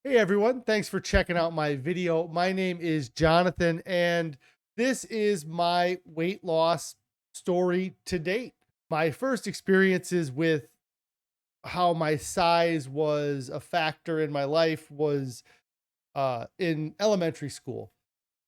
Hey everyone, thanks for checking out my video. My name is Jonathan, and this is my weight loss story to date. My first experiences with how my size was a factor in my life was in elementary school.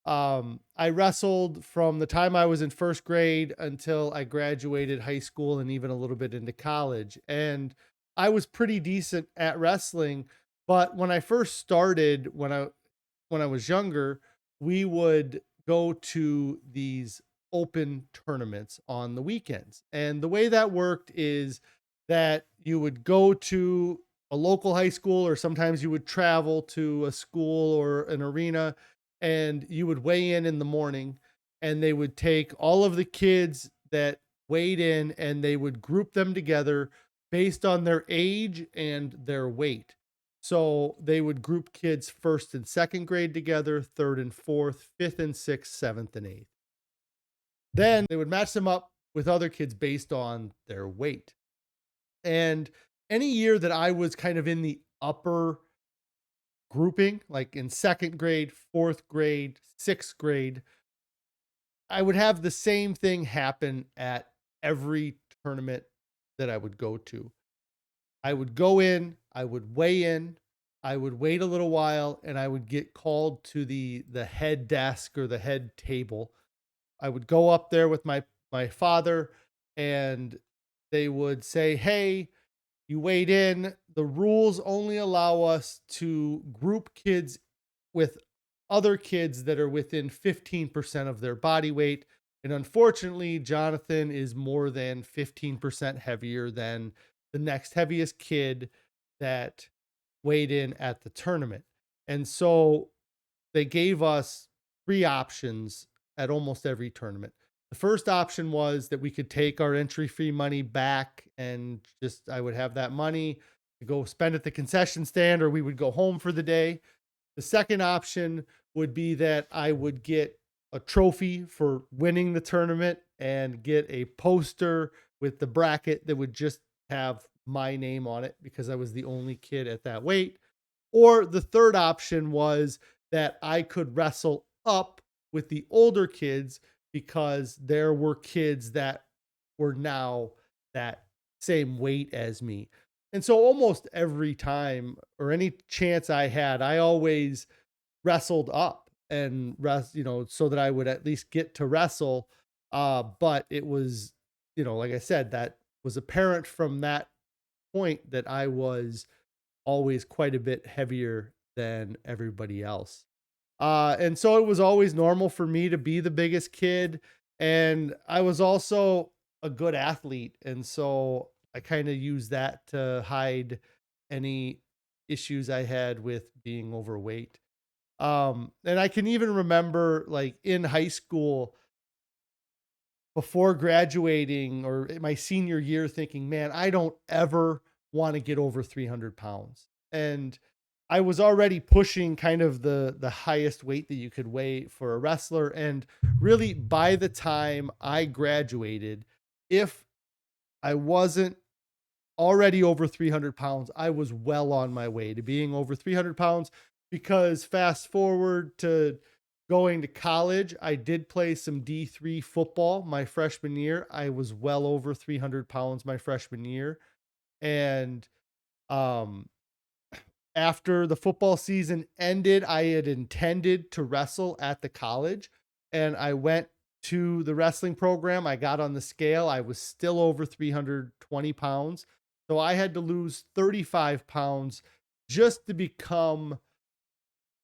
I wrestled from the time I was in first grade until I graduated high school and even a little bit into college. And I was pretty decent at wrestling, but when I first started, when I was younger, we would go to these open tournaments on the weekends. And the way that worked is that you would go to a local high school, or sometimes you would travel to a school or an arena, and you would weigh in the morning, and they would take all of the kids that weighed in and they would group them together based on their age and their weight. So they would group kids first and second grade together, third and fourth, fifth and sixth, seventh and eighth. Then they would match them up with other kids based on their weight. And any year that I was kind of in the upper grouping, like in second grade, fourth grade, sixth grade, I would have the same thing happen at every tournament that I would go to. I would go in, I would weigh in, I would wait a little while, and I would get called to the head desk or the head table. I would go up there with my father, and they would say, "Hey, you weighed in. The rules only allow us to group kids with other kids that are within 15% of their body weight. And unfortunately, Jonathan is more than 15% heavier than the next heaviest kid that weighed in at the tournament." And so they gave us three options at almost every tournament. The first option was that we could take our entry fee money back, and just I would have that money to go spend at the concession stand, or we would go home for the day. The second option would be that I would get a trophy for winning the tournament and get a poster with the bracket that would just have my name on it because I was the only kid at that weight. Or the third option was that I could wrestle up with the older kids because there were kids that were now that same weight as me. And so almost every time or any chance I had, I always wrestled up and so that I would at least get to wrestle. But it was, like I said, that was apparent from that point that I was always quite a bit heavier than everybody else. And so it was always normal for me to be the biggest kid. And I was also a good athlete. And so I kind of used that to hide any issues I had with being overweight. And I can even remember, like, in high school before graduating or my senior year, thinking, man, I don't ever want to get over 300 pounds. And I was already pushing kind of the highest weight that you could weigh for a wrestler. And really, by the time I graduated, if I wasn't already over 300 pounds, I was well on my way to being over 300 pounds. Because fast forward to going to college, I did play some D3 football my freshman year. I was well over 300 pounds my freshman year. And um, after the football season ended, I had intended to wrestle at the college, and I went to the wrestling program. I got on the scale. I was still over 320 pounds. So I had to lose 35 pounds just to become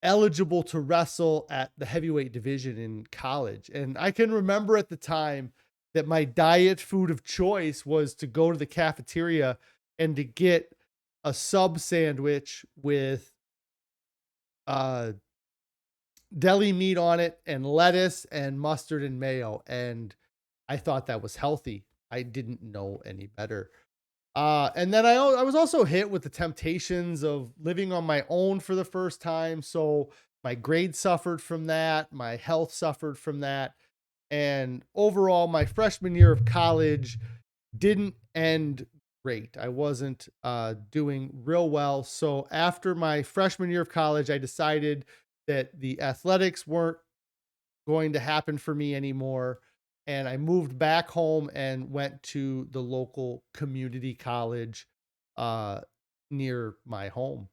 eligible to wrestle at the heavyweight division in college. And I can remember at the time that my diet food of choice was to go to the cafeteria and to get a sub sandwich with uh deli meat on it and lettuce and mustard and mayo, and I thought that was healthy. I didn't know any better. And then I was also hit with the temptations of living on my own for the first time. So my grades suffered from that. My health suffered from that. And overall, my freshman year of college didn't end great. I wasn't doing real well. So after my freshman year of college, I decided that the athletics weren't going to happen for me anymore. And I moved back home and went to the local community college uh, near my home.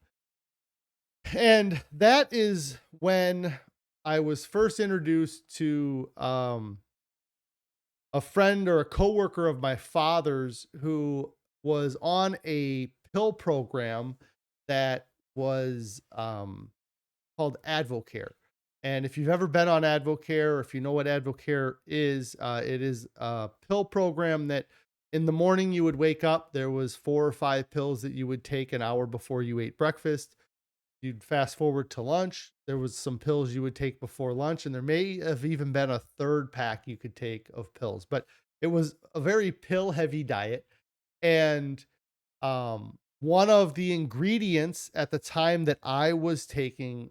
And that is when I was first introduced to a friend or a coworker of my father's who was on a pill program that was called Advocare. And if you've ever been on Advocare, or if you know what Advocare is, it is a pill program that in the morning you would wake up, there was 4 or 5 pills that you would take an hour before you ate breakfast. You'd fast forward to lunch, there was some pills you would take before lunch, and there may have even been a third pack you could take of pills, but it was a very pill heavy diet. And one of the ingredients at the time that I was taking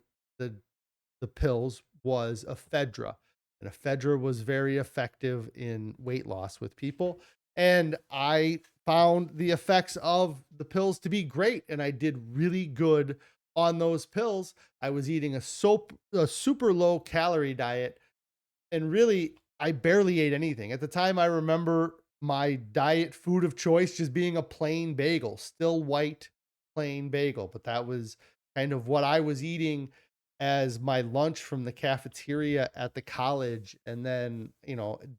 the pills was ephedra. And ephedra was very effective in weight loss with people. And I found the effects of the pills to be great. And I did really good on those pills. I was eating a super low calorie diet. And really, I barely ate anything. At the time, I remember my diet food of choice just being a plain bagel, still white, plain bagel. But that was kind of what I was eating as my lunch from the cafeteria at the college. And then,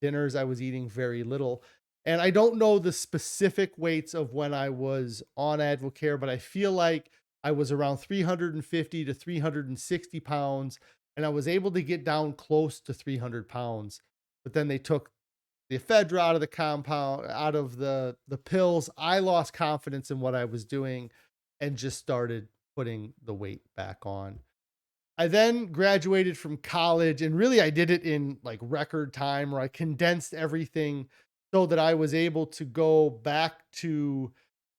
dinners, I was eating very little. And I don't know the specific weights of when I was on Advocare, but I feel like I was around 350 to 360 pounds, and I was able to get down close to 300 pounds. But then they took the ephedra out of the compound, out of the pills. I lost confidence in what I was doing and just started putting the weight back on. I then graduated from college, and really I did it in like record time, where I condensed everything so that I was able to go back to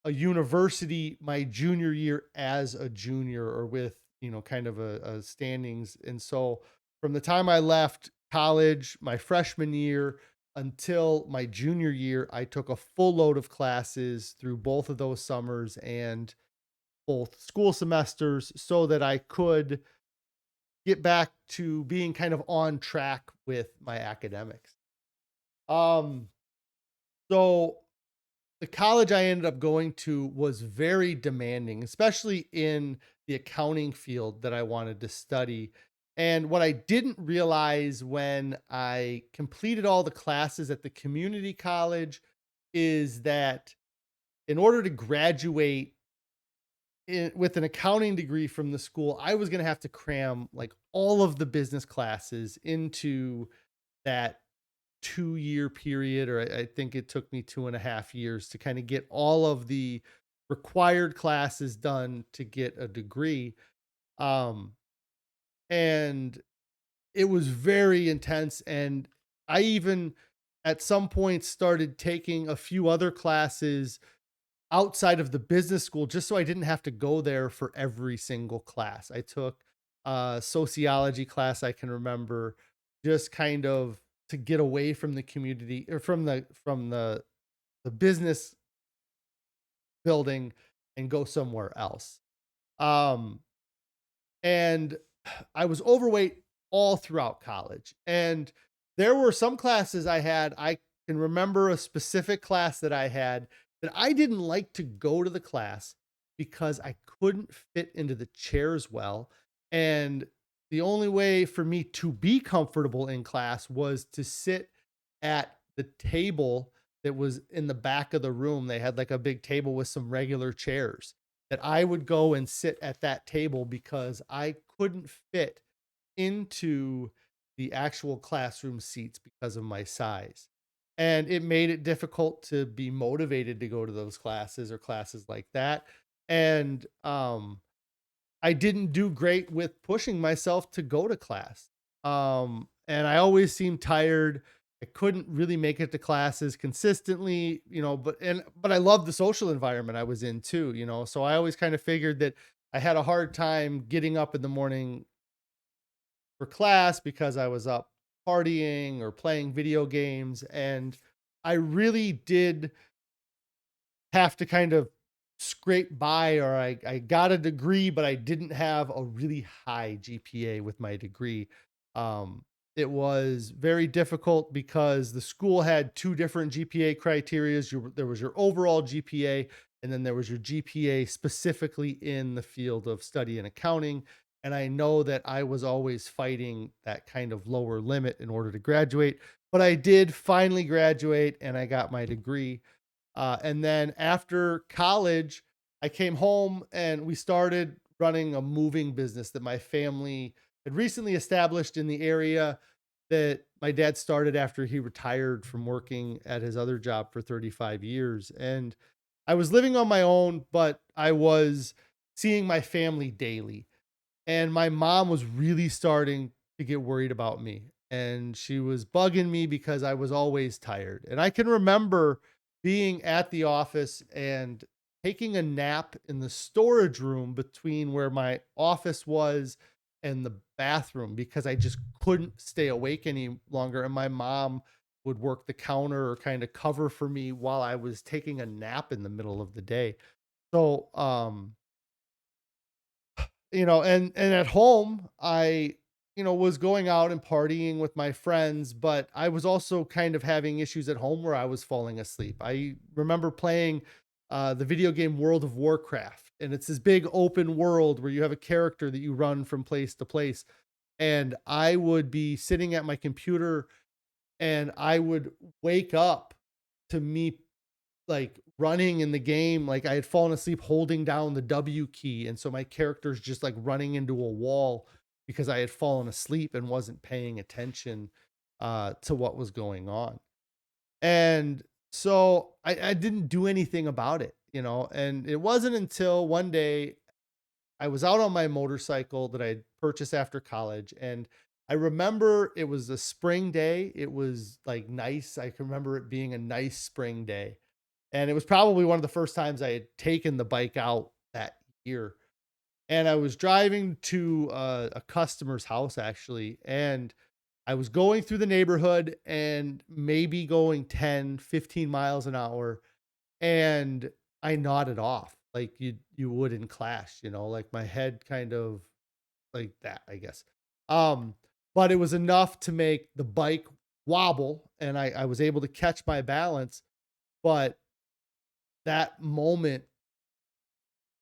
a university my junior year as a junior, or with, kind of a standings. And so from the time I left college my freshman year until my junior year, I took a full load of classes through both of those summers and both school semesters so that I could get back to being kind of on track with my academics. Um, so the college I ended up going to was very demanding, especially in the accounting field that I wanted to study. And what I didn't realize when I completed all the classes at the community college is that in order to graduate with an accounting degree from the school, I was going to have to cram like all of the business classes into that 2 year period, or I think it took me 2.5 years to kind of get all of the required classes done to get a degree. Um, and it was very intense. And I even at some point started taking a few other classes outside of the business school just so I didn't have to go there for every single class. I took a sociology class, I can remember, just kind of to get away from the community, or from the business building, and go somewhere else. Um and I was overweight all throughout college. And there were some classes I can remember a specific class that I had that I didn't like to go to the class because I couldn't fit into the chairs well. And the only way for me to be comfortable in class was to sit at the table that was in the back of the room. They had like a big table with some regular chairs that I would go and sit at that table because I couldn't fit into the actual classroom seats because of my size. And it made it difficult to be motivated to go to those classes or classes like that. And I didn't do great with pushing myself to go to class. And I always seemed tired. I couldn't really make it to classes consistently, but I loved the social environment I was in too, So I always kind of figured that I had a hard time getting up in the morning for class because I was up partying or playing video games. And I really did have to kind of scrape by, or I got a degree, but I didn't have a really high GPA with my degree. It was very difficult because the school had two different GPA criterias. There was your overall GPA, and then there was your GPA specifically in the field of study and accounting. And I know that I was always fighting that kind of lower limit in order to graduate, but I did finally graduate and I got my degree. And then after college, I came home and we started running a moving business that my family had recently established in the area that my dad started after he retired from working at his other job for 35 years. And I was living on my own, but I was seeing my family daily. And my mom was really starting to get worried about me. And she was bugging me because I was always tired. And I can remember being at the office and taking a nap in the storage room between where my office was and the bathroom because I just couldn't stay awake any longer. And my mom would work the counter or kind of cover for me while I was taking a nap in the middle of the day. So, and at home, I, was going out and partying with my friends, but I was also kind of having issues at home where I was falling asleep. I remember playing the video game World of Warcraft, and it's this big open world where you have a character that you run from place to place. And I would be sitting at my computer and I would wake up to me like running in the game, like I had fallen asleep holding down the W key. And so my character's just like running into a wall because I had fallen asleep and wasn't paying attention to what was going on. And so I didn't do anything about it, and it wasn't until one day I was out on my motorcycle that I had purchased after college. And I remember it was a spring day. It was like nice. I can remember it being a nice spring day, and it was probably one of the first times I had taken the bike out that year. And I was driving to a customer's house actually. And I was going through the neighborhood and maybe going 10, 15 miles an hour. And I nodded off like you would in class, like my head kind of like that, I guess. Um, but it was enough to make the bike wobble and I was able to catch my balance. But that moment,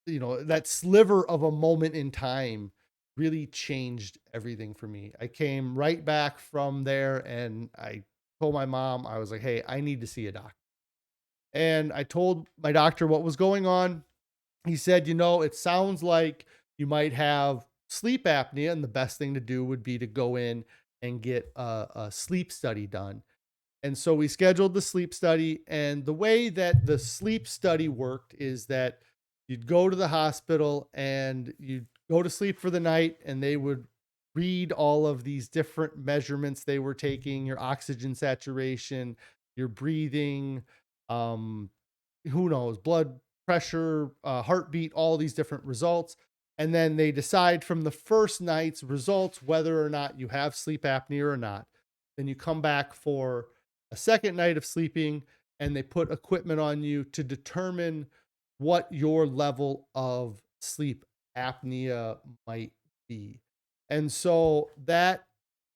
that sliver of a moment in time really changed everything for me. I came right back from there and I told my mom, I was like, hey, I need to see a doctor. And I told my doctor what was going on. He said, it sounds like you might have sleep apnea, and the best thing to do would be to go in and get a sleep study done. And so we scheduled the sleep study. And the way that the sleep study worked is that you'd go to the hospital and you'd go to sleep for the night, and they would read all of these different measurements they were taking, your oxygen saturation, your breathing, um, who knows, blood pressure, heartbeat, all these different results. And then they decide from the first night's results whether or not you have sleep apnea or not. Then you come back for a second night of sleeping and they put equipment on you to determine what your level of sleep apnea might be. And so that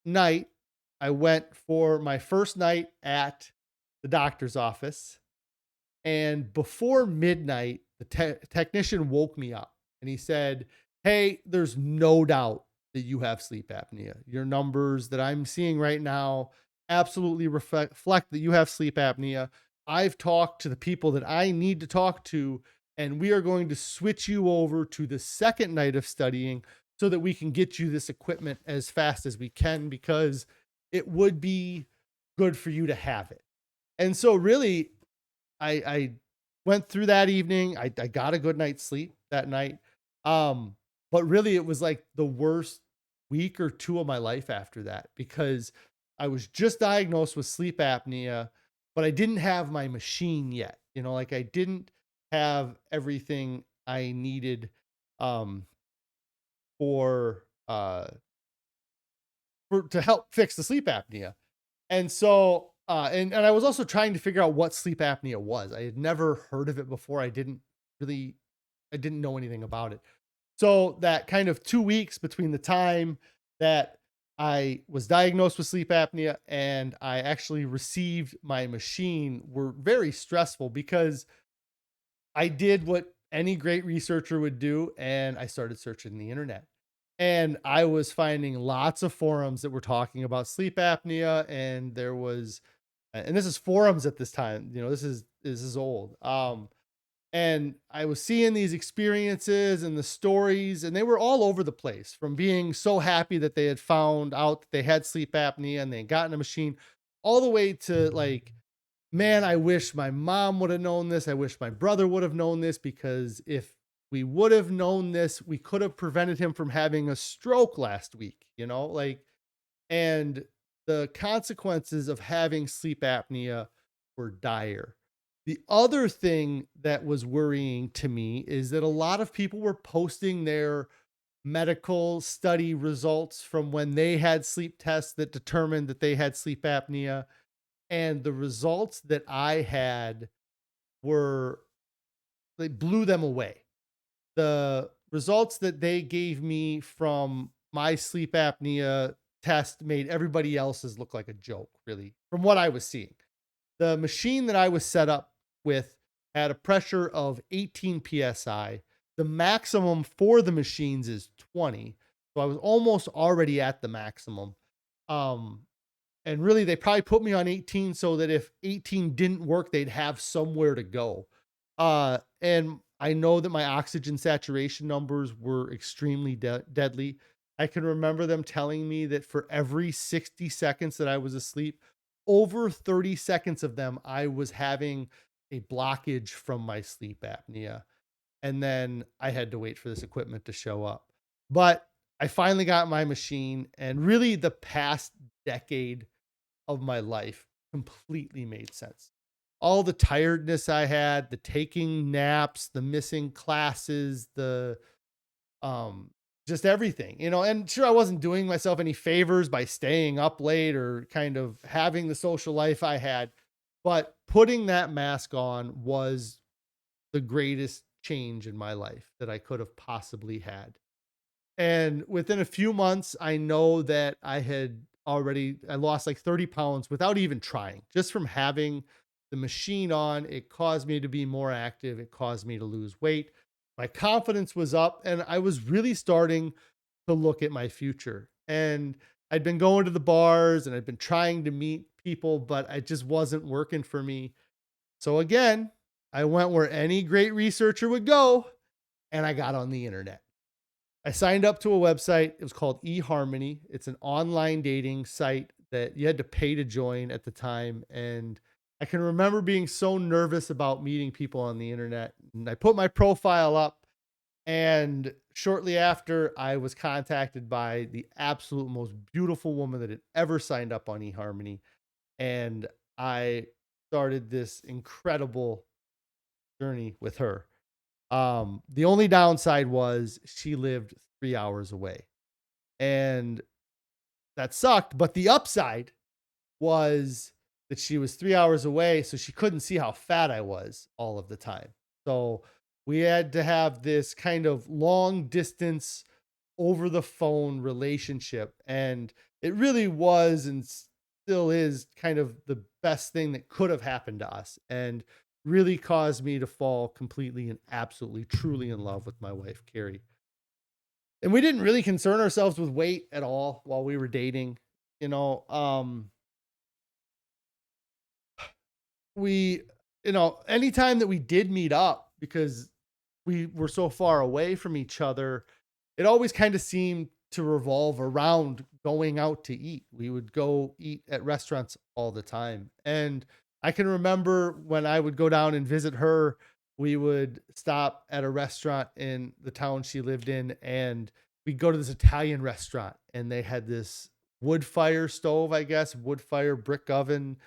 night, I went for my first night at the doctor's office. And before midnight, the technician woke me up and he said, hey, there's no doubt that you have sleep apnea. Your numbers that I'm seeing right now absolutely reflect that you have sleep apnea. I've talked to the people that I need to talk to, and we are going to switch you over to the second night of studying so that we can get you this equipment as fast as we can because it would be good for you to have it. And so, really, I went through that evening. I got a good night's sleep that night. Um, but really it was like the worst week or two of my life after that because I was just diagnosed with sleep apnea, but I didn't have my machine yet. Like I didn't have everything I needed um for to help fix the sleep apnea. And so And I was also trying to figure out what sleep apnea was. I had never heard of it before. Really I didn't know anything about it. So that kind of 2 weeks between the time that I was diagnosed with sleep apnea and I actually received my machine were very stressful because I did what any great researcher would do, and I started searching the internet. And I was finding lots of forums that were talking about sleep apnea, and there was, and this is forums at this time, this is old. And I was seeing these experiences and the stories, and they were all over the place, from being so happy that they had found out that they had sleep apnea and they had gotten a machine, all the way to like, man, I wish my mom would have known this. I wish my brother would have known this, because if we would have known this, we could have prevented him from having a stroke last week, and the consequences of having sleep apnea were dire. The other thing that was worrying to me is that a lot of people were posting their medical study results from when they had sleep tests that determined that they had sleep apnea. And the results that I had were, they blew them away. The results that they gave me from my sleep apnea test made everybody else's look like a joke, really, from what I was seeing. The machine that I was set up with had a pressure of 18 psi. The maximum for the machines is 20. So I was almost already at the maximum. Um, and really, they probably put me on 18 so that if 18 didn't work, they'd have somewhere to go. And I know that my oxygen saturation numbers were extremely deadly. I can remember them telling me that for every 60 seconds that I was asleep, over 30 seconds of them, I was having a blockage from my sleep apnea. And then I had to wait for this equipment to show up. But I finally got my machine, and really the past decade of my life completely made sense. All the tiredness I had, the taking naps, the missing classes, the um just everything, and sure, I wasn't doing myself any favors by staying up late or kind of having the social life I had, but putting that mask on was the greatest change in my life that I could have possibly had. And within a few months, I know that I lost like 30 pounds without even trying. Just from having the machine on, it caused me to be more active. It caused me to lose weight. My confidence was up, and I was really starting to look at my future. And I'd been going to the bars and I'd been trying to meet people, but it just wasn't working for me. So again, I went where any great researcher would go, and I got on the internet. I signed up to a website. It was called eHarmony. It's an online dating site that you had to pay to join at the time. And I can remember being so nervous about meeting people on the internet. And I put my profile up, and shortly after, I was contacted by the absolute most beautiful woman that had ever signed up on eHarmony. And I started this incredible journey with her. The only downside was she lived 3 hours away, and that sucked. But the upside was that she was 3 hours away, so she couldn't see how fat I was all of the time. So we had to have this kind of long distance over the phone relationship. And it really was and still is kind of the best thing that could have happened to us, and really caused me to fall completely and absolutely truly in love with my wife, Carrie. And we didn't really concern ourselves with weight at all while we were dating. You know, we, anytime that we did meet up, because we were so far away from each other, it always kind of seemed to revolve around going out to eat. We would go eat at restaurants all the time. And I can remember when I would go down and visit her, we would stop at a restaurant in the town she lived in, and we'd go to this Italian restaurant, and they had this wood fire stove, I guess, wood fire brick oven.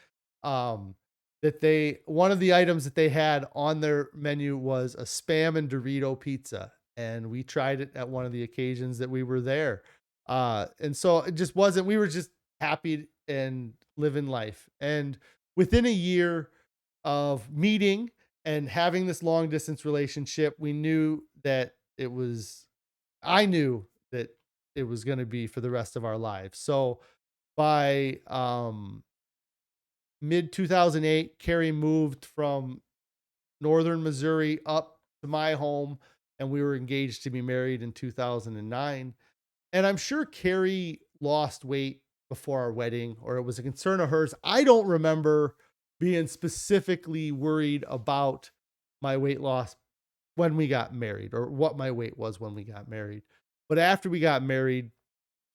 Um, that they One of the items that they had on their menu was a spam and Dorito pizza, and we tried it at one of the occasions that we were there. And so it just wasn't. We were just happy and living life. And within a year of meeting and having this long distance relationship, we knew that it was, I knew that it was going to be for the rest of our lives. So by mid 2008, Carrie moved from northern Missouri up to my home, and we were engaged to be married in 2009. And I'm sure Carrie lost weight before our wedding, or it was a concern of hers. I don't remember being specifically worried about my weight loss when we got married, or what my weight was when we got married. But after we got married,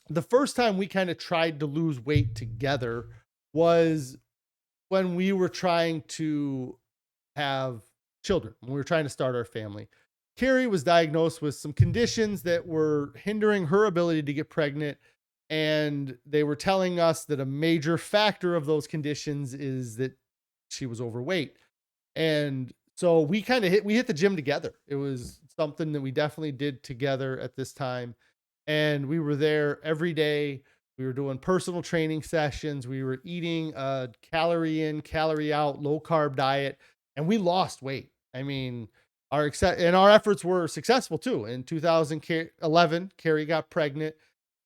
the first time we kind of tried to lose weight together was when we were trying to have children, when we were trying to start our family. Carrie was diagnosed with some conditions that were hindering her ability to get pregnant. And they were telling us that a major factor of those conditions is that she was overweight. And so we hit the gym together. It was something that we definitely did together at this time. And we were there every day. We were doing personal training sessions. We were eating a calorie in, calorie out, low carb diet, and we lost weight. I mean, our efforts were successful too. In 2011, Carrie got pregnant,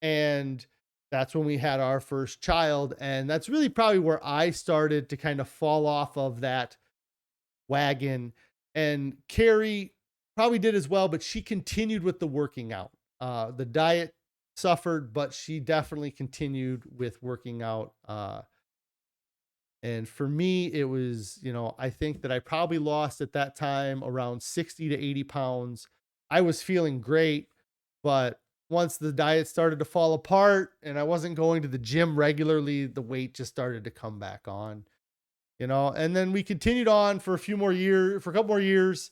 and that's when we had our first child. And that's really probably where I started to kind of fall off of that wagon. And Carrie probably did as well, but she continued with the working out. The diet suffered, but she definitely continued with working out. And for me, it was, I think that I probably lost at that time around 60 to 80 pounds. I was feeling great, but once the diet started to fall apart and I wasn't going to the gym regularly, the weight just started to come back on, and then we continued on for a couple more years.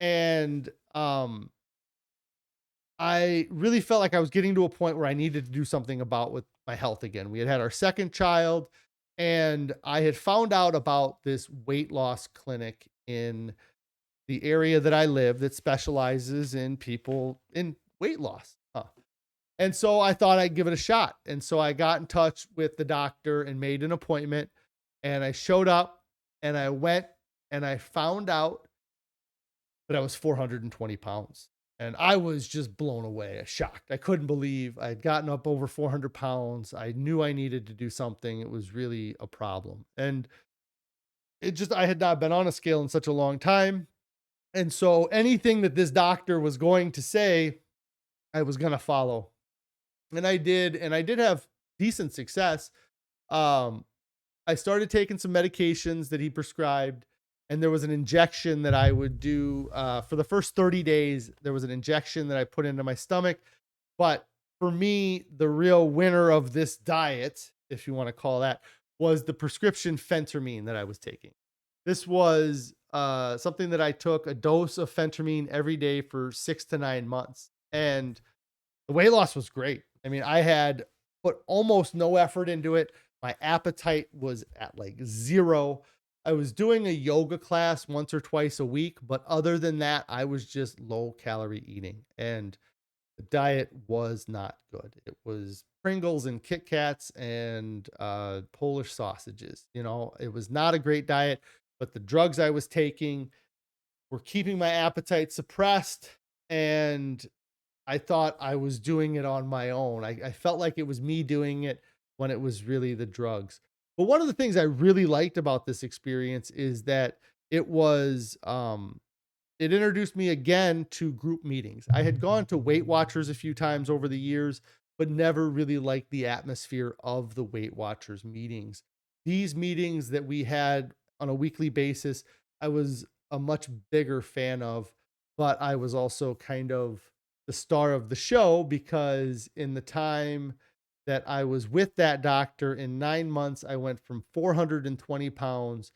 And, I really felt like I was getting to a point where I needed to do something about with my health again. We had had our second child, and I had found out about this weight loss clinic in the area that I live that specializes in people in weight loss. And so I thought I'd give it a shot. And so I got in touch with the doctor and made an appointment, and I showed up and I went and I found out that I was 420 pounds. And I was just blown away, shocked. I couldn't believe I had gotten up over 400 pounds. I knew I needed to do something. It was really a problem. And I had not been on a scale in such a long time. And so anything that this doctor was going to say, I was going to follow. And I did. And I did have decent success. Um, I started taking some medications that he prescribed, and there was an injection that I would do for the first 30 days. There was an injection that I put into my stomach. But for me, the real winner of this diet, if you want to call that, was the prescription phentermine that I was taking. This was something that I took a dose of phentermine every day for 6 to 9 months. And the weight loss was great. I mean, I had put almost no effort into it. My appetite was at like zero. I was doing a yoga class once or twice a week, but other than that, I was just low calorie eating, and the diet was not good. It was Pringles and Kit Kats and Polish sausages. It was not a great diet, but the drugs I was taking were keeping my appetite suppressed, and I thought I was doing it on my own. I felt like it was me doing it when it was really the drugs. But one of the things I really liked about this experience is that it was, it introduced me again to group meetings. I had gone to Weight Watchers a few times over the years, but never really liked the atmosphere of the Weight Watchers meetings. These meetings that we had on a weekly basis, I was a much bigger fan of, but I was also kind of the star of the show, because in the time that I was with that doctor, in 9 months, I went from 420 pounds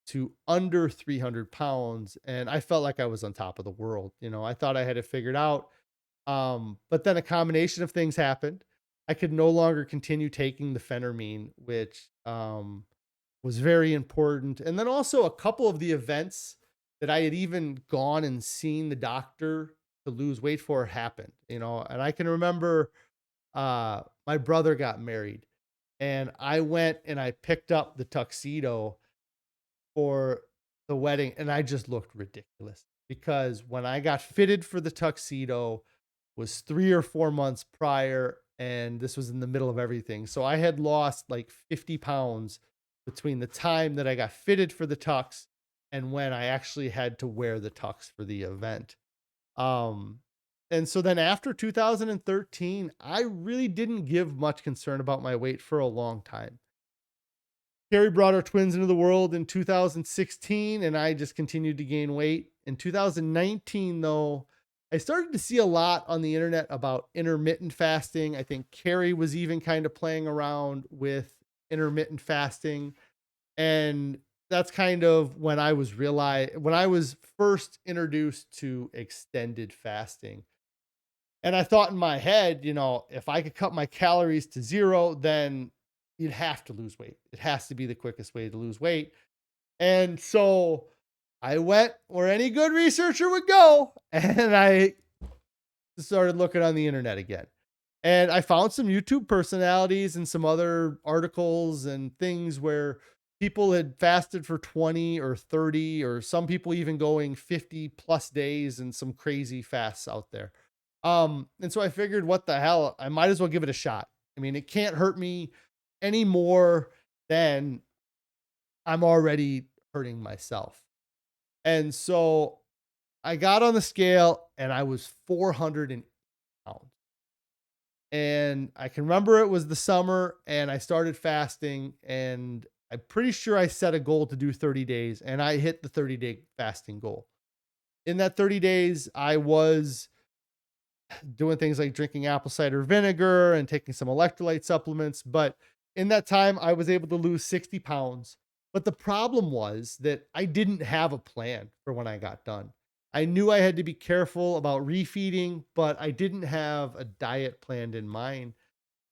to under 300 pounds. And I felt like I was on top of the world. I thought I had it figured out. But then a combination of things happened. I could no longer continue taking the phentermine, which was very important. And then also a couple of the events that I had even gone and seen the doctor to lose weight for happened, and I can remember my brother got married, And I went and I picked up the tuxedo for the wedding, and I just looked ridiculous because when I got fitted for the tuxedo was 3 or 4 months prior, and this was in the middle of everything. So I had lost like 50 pounds between the time that I got fitted for the tux and when I actually had to wear the tux for the event. Um, and so then after 2013, I really didn't give much concern about my weight for a long time. Carrie brought our twins into the world in 2016, and I just continued to gain weight. In 2019, though, I started to see a lot on the internet about intermittent fasting. I think Carrie was even kind of playing around with intermittent fasting. And that's kind of when when I was first introduced to extended fasting. And I thought in my head, if I could cut my calories to zero, then you'd have to lose weight. It has to be the quickest way to lose weight. And so I went where any good researcher would go and I started looking on the internet again. And I found some YouTube personalities and some other articles and things where people had fasted for 20 or 30, or some people even going 50 plus days and some crazy fasts out there. And so I figured, what the hell? I might as well give it a shot. I mean, it can't hurt me any more than I'm already hurting myself. And so I got on the scale and I was 400 pounds. And I can remember it was the summer and I started fasting, and I'm pretty sure I set a goal to do 30 days and I hit the 30-day fasting goal. In that 30 days, I was doing things like drinking apple cider vinegar and taking some electrolyte supplements. But in that time, I was able to lose 60 pounds. But the problem was that I didn't have a plan for when I got done. I knew I had to be careful about refeeding, but I didn't have a diet planned in mind.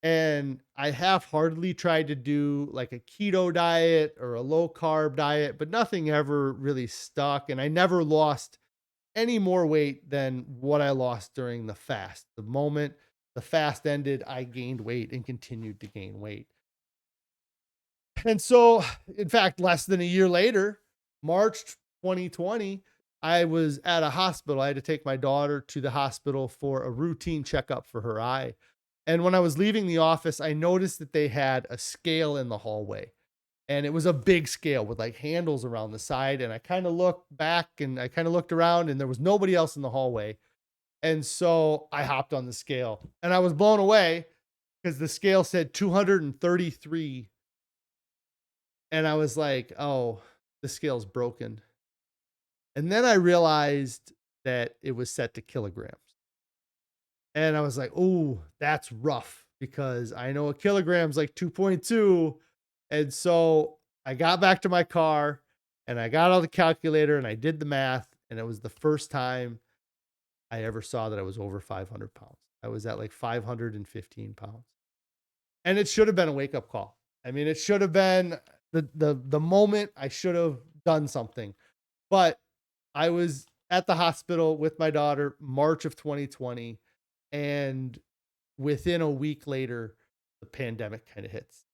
And I half heartedly tried to do like a keto diet or a low carb diet, but nothing ever really stuck. And I never lost any more weight than what I lost during the fast. The moment the fast ended, I gained weight and continued to gain weight. And so, in fact, less than a year later, March 2020, I was at a hospital. I had to take my daughter to the hospital for a routine checkup for her eye. And when I was leaving the office, I noticed that they had a scale in the hallway. And it was a big scale with like handles around the side. And I kind of looked back and I kind of looked around and there was nobody else in the hallway. And so I hopped on the scale and I was blown away because the scale said 233. And I was like, oh, the scale's broken. And then I realized that it was set to kilograms. And I was like, oh, that's rough because I know a kilogram's like 2.2. And so I got back to my car and I got out the calculator and I did the math. And it was the first time I ever saw that I was over 500 pounds. I was at like 515 pounds. And it should have been a wake up call. I mean, it should have been the moment I should have done something. But I was at the hospital with my daughter, March of 2020. And within a week later, the pandemic kind of hits.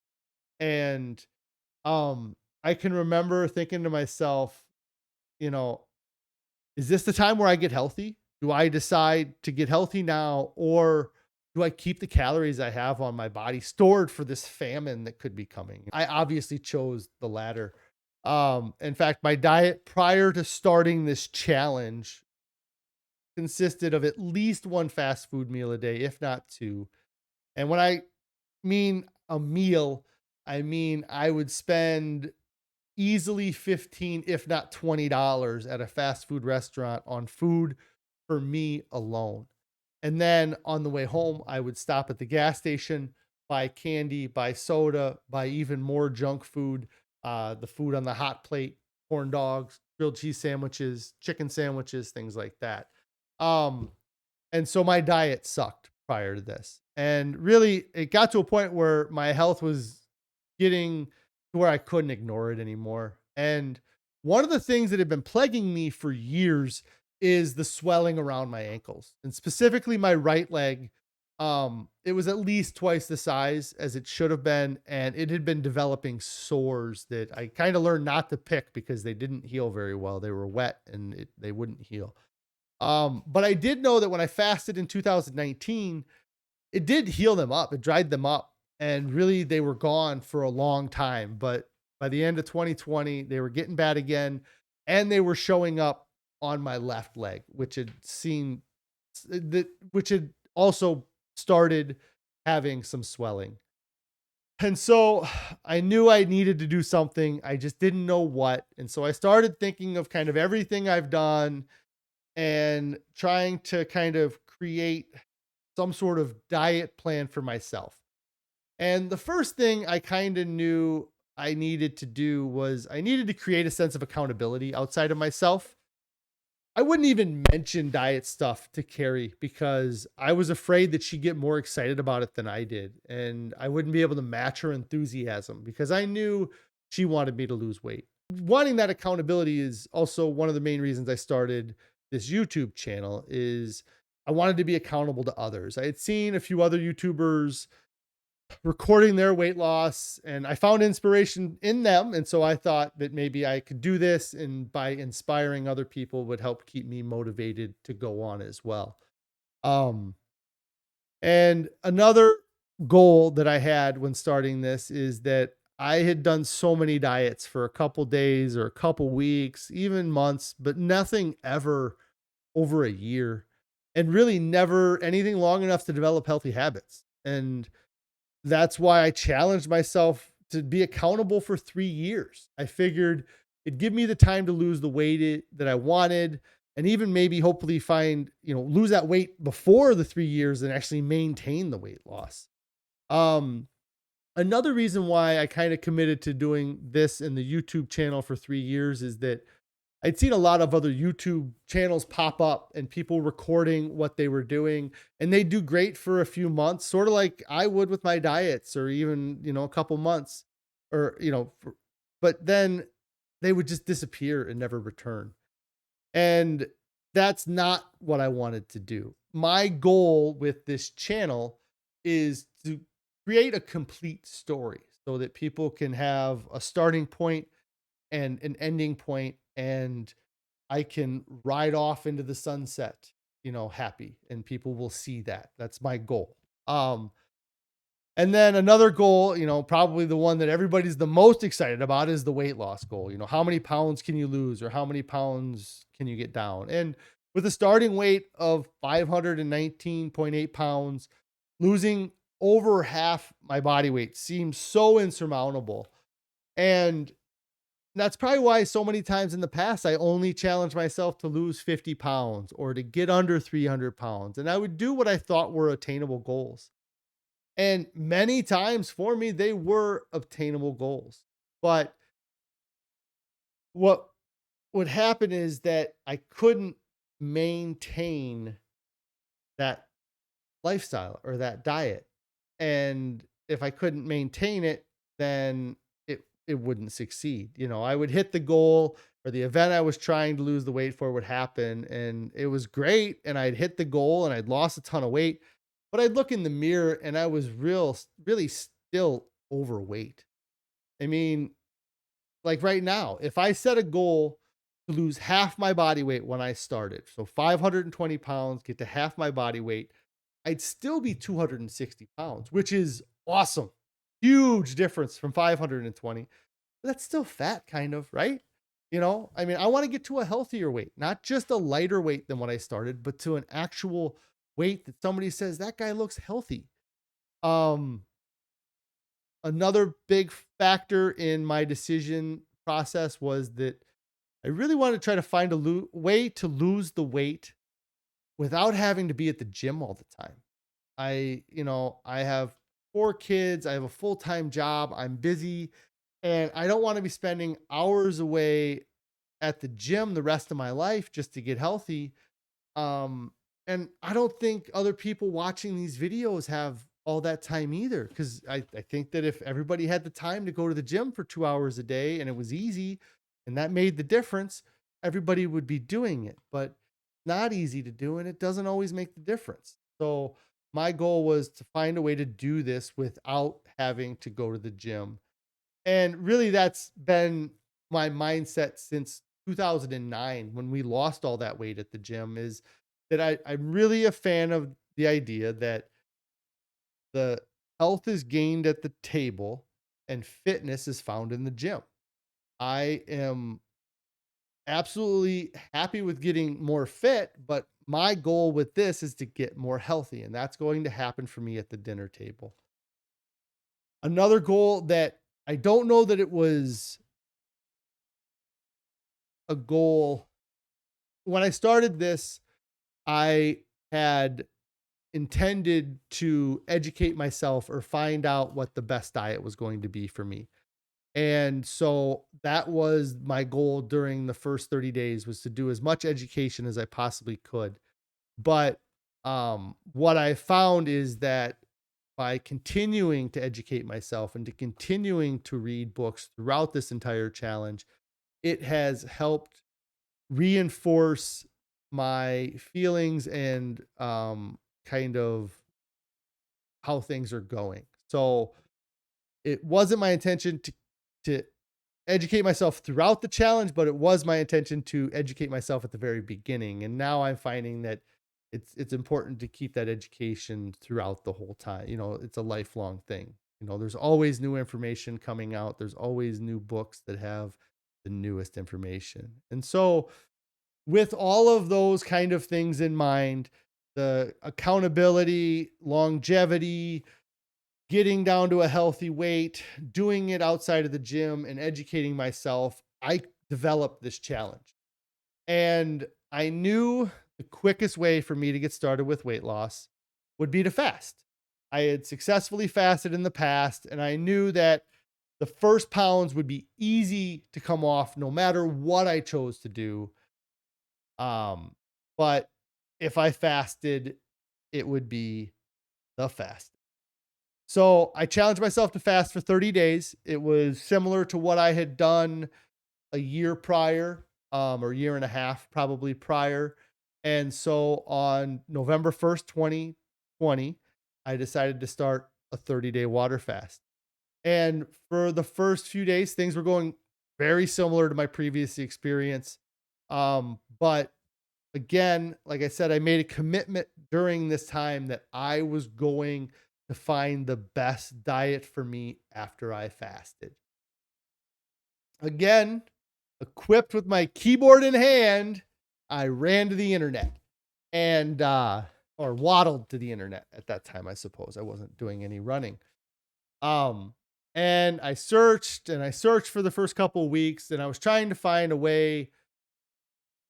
And I can remember thinking to myself, you know, is this the time where I get healthy? Do I decide to get healthy now, or do I keep the calories I have on my body stored for this famine that could be coming? I obviously chose the latter. In fact, my diet prior to starting this challenge consisted of at least one fast food meal a day, if not two. And when I mean a meal, I mean I would spend easily 15, if not $20 at a fast food restaurant on food for me alone. And then on the way home, I would stop at the gas station, buy candy, buy soda, buy even more junk food, the food on the hot plate, corn dogs, grilled cheese sandwiches, chicken sandwiches, things like that. Um, and so my diet sucked prior to this. And really, it got to a point where my health was getting to where I couldn't ignore it anymore. And one of the things that had been plaguing me for years is the swelling around my ankles and specifically my right leg. It was at least twice the size as it should have been, and it had been developing sores that I kind of learned not to pick because they didn't heal very well. They were wet and they wouldn't heal. But I did know that when I fasted in 2019, it did heal them up. It dried them up, and really they were gone for a long time. But by the end of 2020, they were getting bad again, and they were showing up on my left leg, which had seen that, which had also started having some swelling. And so I knew I needed to do something. I just didn't know what. And so I started thinking of kind of everything I've done and trying to kind of create some sort of diet plan for myself. And the first thing I kind of knew I needed to do was I needed to create a sense of accountability outside of myself. I wouldn't even mention diet stuff to Carrie because I was afraid that she'd get more excited about it than I did. And I wouldn't be able to match her enthusiasm because I knew she wanted me to lose weight. Wanting that accountability is also one of the main reasons I started this YouTube channel is I wanted to be accountable to others. I had seen a few other YouTubers recording their weight loss and I found inspiration in them. And so I thought that maybe I could do this and by inspiring other people would help keep me motivated to go on as well. Um, and another goal that I had when starting this is that I had done so many diets for a couple days or a couple weeks, even months, but nothing ever over a year and really never anything long enough to develop healthy habits. And that's why I challenged myself to be accountable for 3 years. I figured it'd give me the time to lose the weight that I wanted and even maybe hopefully find, lose that weight before the 3 years and actually maintain the weight loss. Um, Another reason why I kind of committed to doing this in the YouTube channel for 3 years is that I'd seen a lot of other YouTube channels pop up and people recording what they were doing, and they do great for a few months, sort of like I would with my diets, or even, a couple months, or, but then they would just disappear and never return. And that's not what I wanted to do. My goal with this channel is to create a complete story so that people can have a starting point and an ending point, and I can ride off into the sunset, happy, and people will see that. That's my goal. And then another goal, probably the one that everybody's the most excited about is the weight loss goal. How many pounds can you lose or how many pounds can you get down? And with a starting weight of 519.8 pounds, losing over half my body weight seems so insurmountable. And that's probably why so many times in the past, I only challenged myself to lose 50 pounds or to get under 300 pounds. And I would do what I thought were attainable goals. And many times for me, they were obtainable goals. But what would happen is that I couldn't maintain that lifestyle or that diet. And if I couldn't maintain it, then it wouldn't succeed. I would hit the goal or the event I was trying to lose the weight for would happen and it was great and I'd hit the goal and I'd lost a ton of weight, but I'd look in the mirror and I was really still overweight. I mean, like right now, if I set a goal to lose half my body weight when I started, so 520 pounds, get to half my body weight, I'd still be 260 pounds, which is awesome. Huge difference from 520. But that's still fat, kind of, right? I mean, I want to get to a healthier weight, not just a lighter weight than when I started, but to an actual weight that somebody says that guy looks healthy. Um, Another big factor in my decision process was that I really wanted to try to find a way to lose the weight without having to be at the gym all the time. I have 4 kids, I have a full-time job, I'm busy, and I don't want to be spending hours away at the gym the rest of my life just to get healthy. And I don't think other people watching these videos have all that time either. Cause I think that if everybody had the time to go to the gym for 2 hours a day and it was easy and that made the difference, everybody would be doing it. But not easy to do and it doesn't always make the difference. So my goal was to find a way to do this without having to go to the gym. And really, that's been my mindset since 2009 when we lost all that weight at the gym. Is that I'm really a fan of the idea that the health is gained at the table and fitness is found in the gym. I am absolutely happy with getting more fit, but my goal with this is to get more healthy, and that's going to happen for me at the dinner table. Another goal that I don't know that it was a goal when I started this, I had intended to educate myself or find out what the best diet was going to be for me. And so that was my goal during the first 30 days, was to do as much education as I possibly could. But what I found is that by continuing to educate myself and to continuing to read books throughout this entire challenge, it has helped reinforce my feelings and kind of how things are going. So it wasn't my intention to educate myself throughout the challenge, but it was my intention to educate myself at the very beginning. And now I'm finding that it's important to keep that education throughout the whole time. You know, it's a lifelong thing. You know, there's always new information coming out. There's always new books that have the newest information. And so with all of those kind of things in mind, the accountability, longevity, getting down to a healthy weight, doing it outside of the gym, and educating myself, I developed this challenge. And I knew the quickest way for me to get started with weight loss would be to fast. I had successfully fasted in the past, and I knew that the first pounds would be easy to come off no matter what I chose to do. But if I fasted, it would be the fast. So I challenged myself to fast for 30 days. It was similar to what I had done a year prior, or year and a half probably prior. And so on November 1st, 2020, I decided to start a 30-day water fast. And for the first few days, things were going very similar to my previous experience. But again, like I said, I made a commitment during this time that I was going to find the best diet for me after I fasted. Again, equipped with my keyboard in hand, I ran to the internet and or waddled to the internet at that time, I suppose. I wasn't doing any running. Um and I searched for the first couple of weeks, and I was trying to find a way.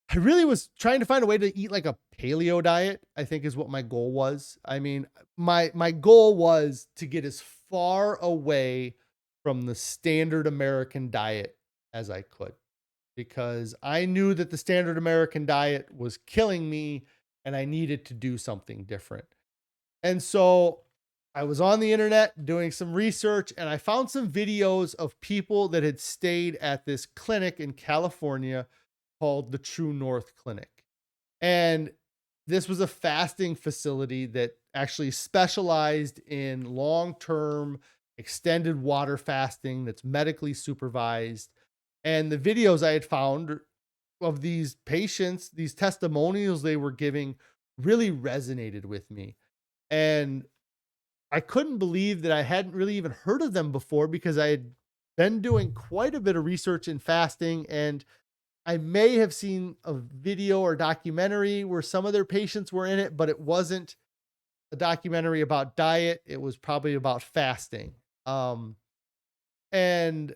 I really was trying to find a way to eat like a paleo diet, I think is what my goal was. I mean, my goal was to get as far away from the standard American diet as I could, because I knew that the standard American diet was killing me and I needed to do something different. And so I was on the internet doing some research, and I found some videos of people that had stayed at this clinic in California called the True North Clinic. And this was a fasting facility that actually specialized in long term extended water fasting that's medically supervised. And the videos I had found of these patients, these testimonials they were giving, really resonated with me. And I couldn't believe that I hadn't really even heard of them before, because I had been doing quite a bit of research in fasting, and I may have seen a video or documentary where some of their patients were in it, but it wasn't a documentary about diet. It was probably about fasting. Um, and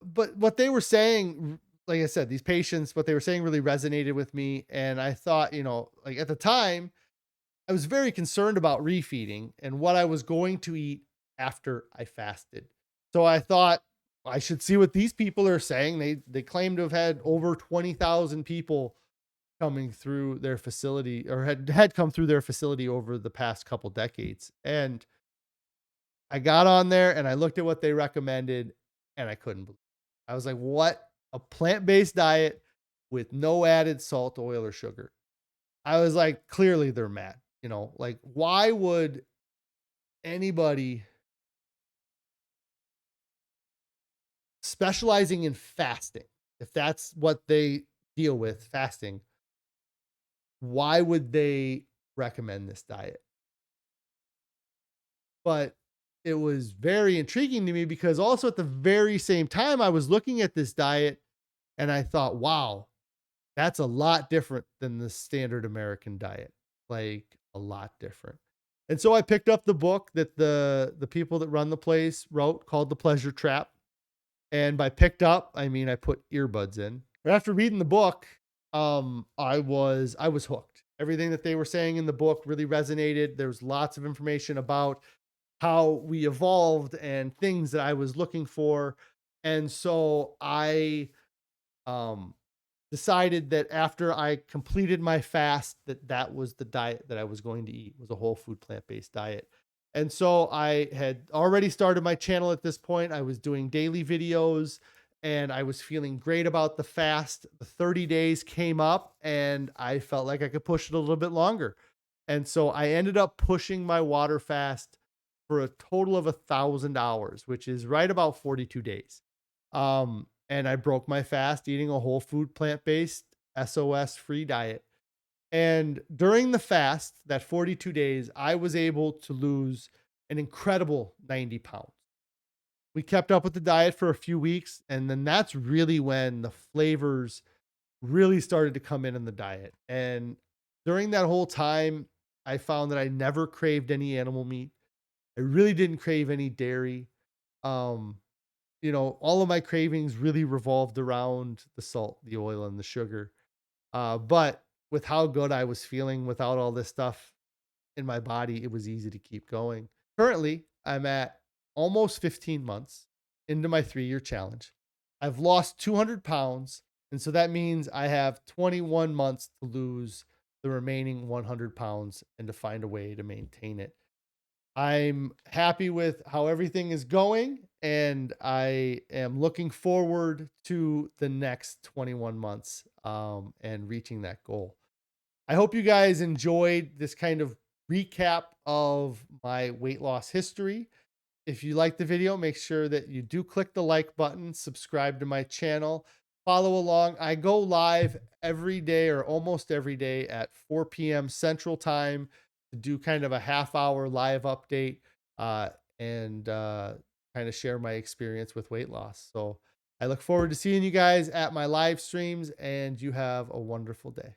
but what they were saying, like I said, these patients, what they were saying really resonated with me. And I thought, like at the time, I was very concerned about refeeding and what I was going to eat after I fasted. So I thought I should see what these people are saying. They claim to have had over 20,000 people coming through their facility, or had come through their facility over the past couple decades. And I got on there and I looked at what they recommended, and I couldn't believe it. I was like, what? A plant-based diet with no added salt, oil, or sugar. I was like, clearly they're mad. Like, why would anybody specializing in fasting, if that's what they deal with, fasting, why would they recommend this diet? But it was very intriguing to me because also at the very same time, I was looking at this diet and I thought, wow, that's a lot different than the standard American diet. Like, a lot different. And so I picked up the book that the people that run the place wrote, called The Pleasure Trap. And by picked up, I mean I put earbuds in. After reading the book, I was hooked. Everything that they were saying in the book really resonated. There was lots of information about how we evolved and things that I was looking for. And so I um decided that after I completed my fast, that that was the diet that I was going to eat, was a whole food plant-based diet. And so I had already started my channel at this point. I was doing daily videos and I was feeling great about the fast. The 30 days came up and I felt like I could push it a little bit longer. And so I ended up pushing my water fast for a total of 1,000 hours, which is right about 42 days. And I broke my fast eating a whole food plant based SOS free diet. And during the fast, that 42 days, I was able to lose an incredible 90 pounds. We kept up with the diet for a few weeks. And then that's really when the flavors really started to come in the diet. And during that whole time, I found that I never craved any animal meat. I really didn't crave any dairy. Um, all of my cravings really revolved around the salt, the oil, and the sugar. But with how good I was feeling without all this stuff in my body, it was easy to keep going. Currently, I'm at almost 15 months into my 3-year challenge. I've lost 200 pounds. And so that means I have 21 months to lose the remaining 100 pounds and to find a way to maintain it. I'm happy with how everything is going, and I am looking forward to the next 21 months and reaching that goal. I hope you guys enjoyed this kind of recap of my weight loss history. If you like the video, make sure that you do click the like button, subscribe to my channel, follow along. I go live every day or almost every day at 4 p.m. Central Time to do kind of a half-hour live update and kind of share my experience with weight loss. So I look forward to seeing you guys at my live streams, and you have a wonderful day.